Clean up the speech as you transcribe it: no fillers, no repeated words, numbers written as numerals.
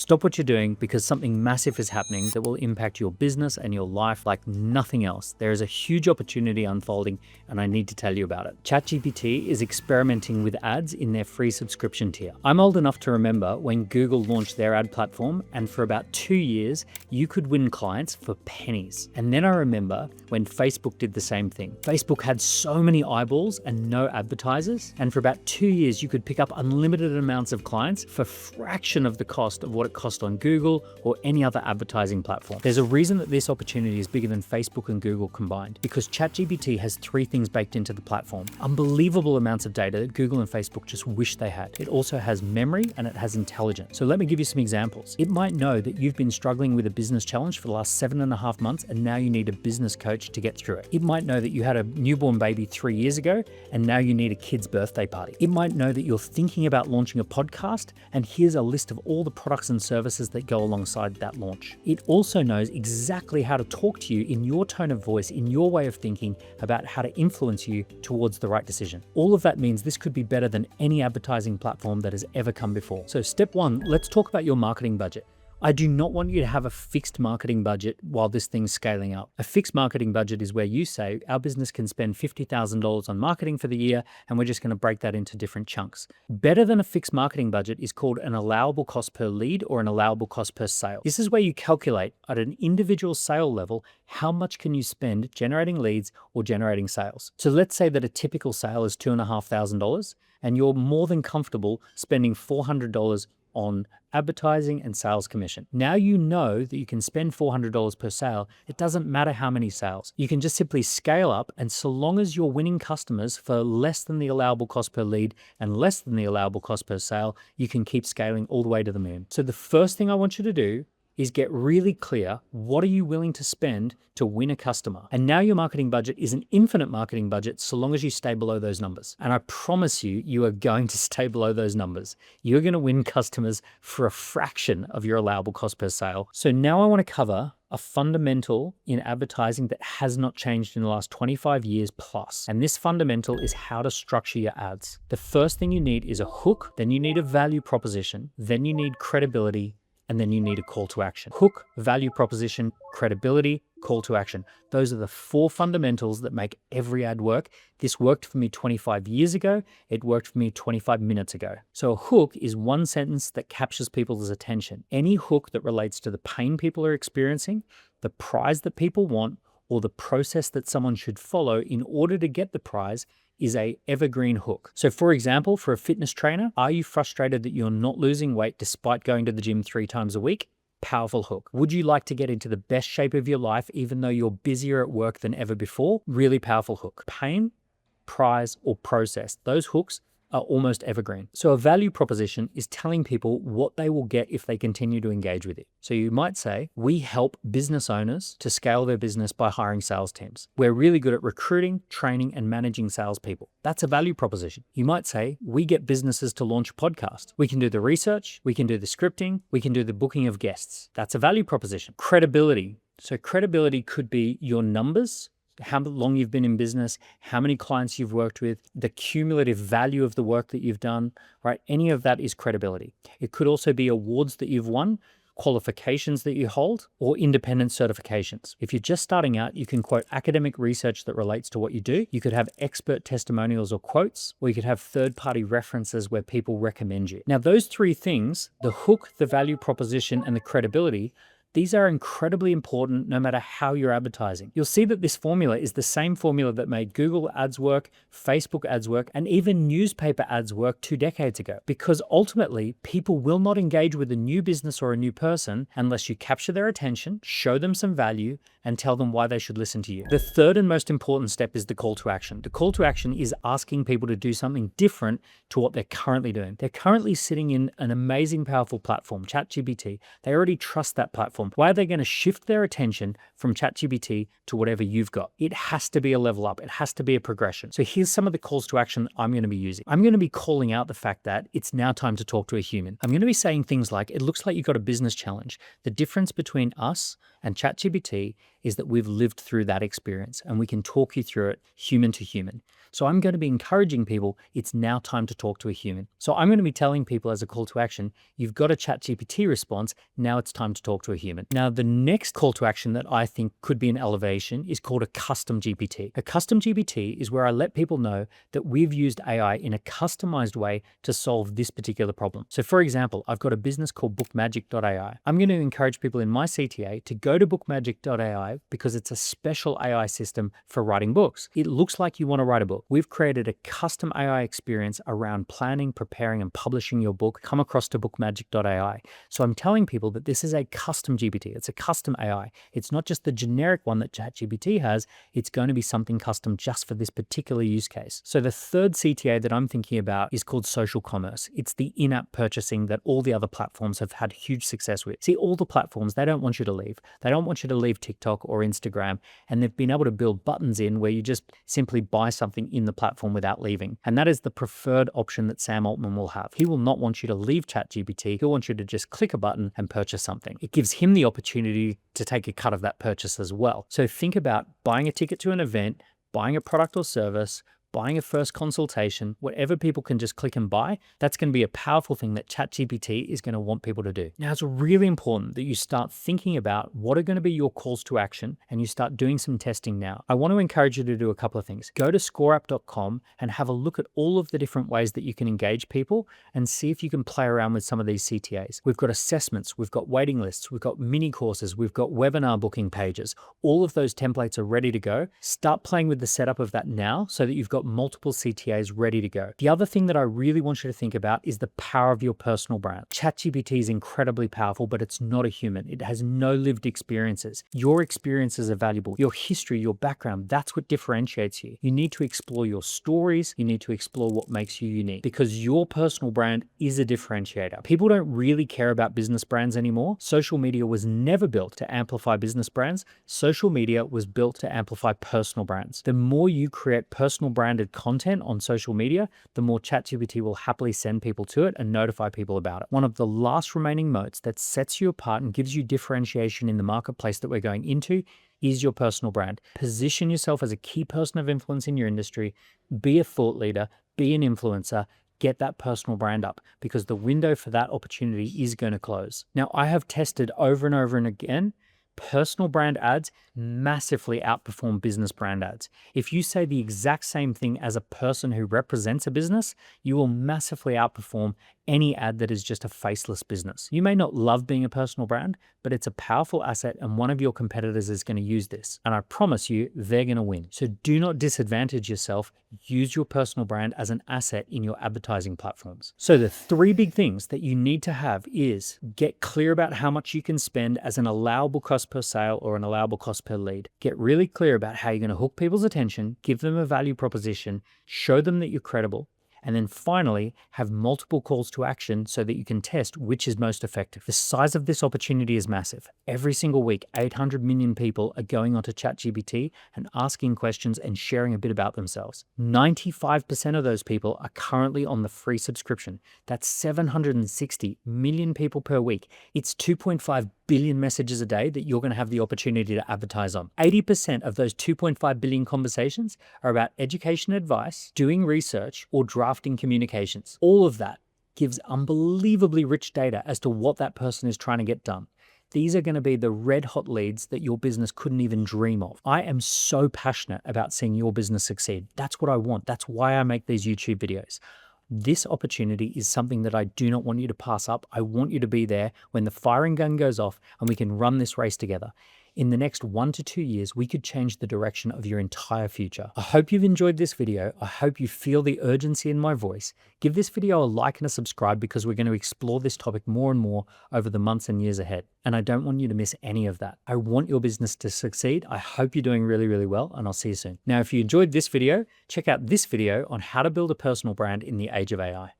Stop what you're doing because something massive is happening that will impact your business and your life like nothing else. There is a huge opportunity unfolding and I need to tell you about it. ChatGPT is experimenting with ads in their free subscription tier. I'm old enough to remember when Google launched their ad platform, and for about 2 years, you could win clients for pennies. And then I remember when Facebook did the same thing. Facebook had so many eyeballs and no advertisers, and for about 2 years, you could pick up unlimited amounts of clients for a fraction of the cost of what it cost on Google or any other advertising platform. There's a reason that this opportunity is bigger than Facebook and Google combined, because ChatGPT has 3 things baked into the platform. Unbelievable amounts of data that Google and Facebook just wish they had. It also has memory and it has intelligence. So let me give you some examples. It might know that you've been struggling with a business challenge for the last 7.5 months and now you need a business coach to get through it. It might know that you had a newborn baby 3 years ago and now you need a kid's birthday party. It might know that you're thinking about launching a podcast and here's a list of all the products and services that go alongside that launch. It also knows exactly how to talk to you in your tone of voice, in your way of thinking about how to influence you towards the right decision. All of that means this could be better than any advertising platform that has ever come before. So step 1, let's talk about your marketing budget. I do not want you to have a fixed marketing budget while this thing's scaling up. A fixed marketing budget is where you say, our business can spend $50,000 on marketing for the year, and we're just going to break that into different chunks. Better than a fixed marketing budget is called an allowable cost per lead or an allowable cost per sale. This is where you calculate at an individual sale level, how much can you spend generating leads or generating sales. So let's say that a typical sale is $2,500 and you're more than comfortable spending $400 on advertising and sales commission. Now you know that you can spend $400 per sale. It doesn't matter how many sales. You can just simply scale up, and so long as you're winning customers for less than the allowable cost per lead and less than the allowable cost per sale, you can keep scaling all the way to the moon. So the first thing I want you to do is get really clear, what are you willing to spend to win a customer? And now your marketing budget is an infinite marketing budget so long as you stay below those numbers. And I promise you, you are going to stay below those numbers. You're going to win customers for a fraction of your allowable cost per sale. So now I want to cover a fundamental in advertising that has not changed in the last 25 years plus. And this fundamental is how to structure your ads. The first thing you need is a hook, then you need a value proposition, then you need credibility, and then you need a call to action. Hook, value proposition, credibility, call to action. Those are the 4 fundamentals that make every ad work. This worked for me 25 years ago. It worked for me 25 minutes ago. So a hook is one sentence that captures people's attention. Any hook that relates to the pain people are experiencing, the prize that people want, or the process that someone should follow in order to get the prize is a evergreen hook. So for example, for a fitness trainer, are you frustrated that you're not losing weight despite going to the gym 3 times a week? Powerful hook. Would you like to get into the best shape of your life even though you're busier at work than ever before? Really powerful hook. Pain, prize, or process. Those hooks are almost evergreen. So a value proposition is telling people what they will get if they continue to engage with it. So you might say, we help business owners to scale their business by hiring sales teams. We're really good at recruiting, training, and managing salespeople. That's a value proposition. You might say, we get businesses to launch a podcast. We can do the research, we can do the scripting, we can do the booking of guests. That's a value proposition. Credibility. So credibility could be your numbers, how long you've been in business, how many clients you've worked with, the cumulative value of the work that you've done, right? Any of that is credibility. It could also be awards that you've won, qualifications that you hold, or independent certifications. If you're just starting out, you can quote academic research that relates to what you do. You could have expert testimonials or quotes, or you could have third-party references where people recommend you. Now, those 3 things, the hook, the value proposition, and the credibility, these are incredibly important no matter how you're advertising. You'll see that this formula is the same formula that made Google ads work, Facebook ads work, and even newspaper ads work 2 decades ago. Because ultimately, people will not engage with a new business or a new person unless you capture their attention, show them some value, and tell them why they should listen to you. The third and most important step is the call to action. The call to action is asking people to do something different to what they're currently doing. They're currently sitting in an amazing, powerful platform, ChatGPT. They already trust that platform. Why are they going to shift their attention from ChatGPT to whatever you've got? It has to be a level up. It has to be a progression. So here's some of the calls to action I'm going to be using. I'm going to be calling out the fact that it's now time to talk to a human. I'm going to be saying things like, it looks like you've got a business challenge. The difference between us And ChatGPT is that we've lived through that experience and we can talk you through it human to human. So I'm going to be encouraging people, it's now time to talk to a human. So I'm going to be telling people as a call to action, you've got a ChatGPT response, now it's time to talk to a human. Now, the next call to action that I think could be an elevation is called a custom GPT. A custom GPT is where I let people know that we've used AI in a customized way to solve this particular problem. So for example, I've got a business called bookmagic.ai. I'm going to encourage people in my CTA to go to bookmagic.ai because it's a special AI system for writing books. It looks like you want to write a book. We've created a custom AI experience around planning, preparing, and publishing your book. Come across to bookmagic.ai. So I'm telling people that this is a custom GPT. It's a custom AI. It's not just the generic one that ChatGPT has. It's going to be something custom just for this particular use case. So the third CTA that I'm thinking about is called social commerce. It's the in-app purchasing that all the other platforms have had huge success with. See, all the platforms, they don't want you to leave. They don't want you to leave TikTok or Instagram, and they've been able to build buttons in where you just simply buy something in the platform without leaving. And that is the preferred option that Sam Altman will have. He will not want you to leave ChatGPT. He'll want you to just click a button and purchase something. It gives him the opportunity to take a cut of that purchase as well. So think about buying a ticket to an event, buying a product or service, buying a first consultation, whatever people can just click and buy, that's going to be a powerful thing that ChatGPT is going to want people to do. Now, it's really important that you start thinking about what are going to be your calls to action and you start doing some testing now. I want to encourage you to do a couple of things. Go to scoreapp.com and have a look at all of the different ways that you can engage people and see if you can play around with some of these CTAs. We've got assessments, we've got waiting lists, we've got mini courses, we've got webinar booking pages. All of those templates are ready to go. Start playing with the setup of that now so that you've got multiple CTAs ready to go. The other thing that I really want you to think about is the power of your personal brand. ChatGPT is incredibly powerful, but it's not a human. It has no lived experiences. Your experiences are valuable. Your history, your background, that's what differentiates you. You need to explore your stories. You need to explore what makes you unique because your personal brand is a differentiator. People don't really care about business brands anymore. Social media was never built to amplify business brands. Social media was built to amplify personal brands. The more you create personal branded content on social media, the more ChatGPT will happily send people to it and notify people about it. One of the last remaining moats that sets you apart and gives you differentiation in the marketplace that we're going into is your personal brand. Position yourself as a key person of influence in your industry, be a thought leader, be an influencer, get that personal brand up because the window for that opportunity is going to close. Now, I have tested over and over and again, personal brand ads massively outperform business brand ads. If you say the exact same thing as a person who represents a business, you will massively outperform any ad that is just a faceless business. You may not love being a personal brand, but it's a powerful asset and one of your competitors is going to use this. And I promise you, they're going to win. So do not disadvantage yourself. Use your personal brand as an asset in your advertising platforms. So the three big things that you need to have is get clear about how much you can spend as an allowable cost per sale or an allowable cost per lead. Get really clear about how you're going to hook people's attention, give them a value proposition, show them that you're credible, and then finally, have multiple calls to action so that you can test which is most effective. The size of this opportunity is massive. Every single week, 800 million people are going onto ChatGPT and asking questions and sharing a bit about themselves. 95% of those people are currently on the free subscription. That's 760 million people per week. It's 2.5 billion messages a day that you're going to have the opportunity to advertise on. 80% of those 2.5 billion conversations are about education advice, doing research, or drafting communications. All of that gives unbelievably rich data as to what that person is trying to get done. These are going to be the red hot leads that your business couldn't even dream of. I am so passionate about seeing your business succeed. That's what I want. That's why I make these YouTube videos. This opportunity is something that I do not want you to pass up. I want you to be there when the firing gun goes off and we can run this race together. In the next 1 to 2 years, we could change the direction of your entire future. I hope you've enjoyed this video. I hope you feel the urgency in my voice. Give this video a like and a subscribe because we're going to explore this topic more and more over the months and years ahead. And I don't want you to miss any of that. I want your business to succeed. I hope you're doing really, really well, and I'll see you soon. Now, if you enjoyed this video, check out this video on how to build a personal brand in the age of AI.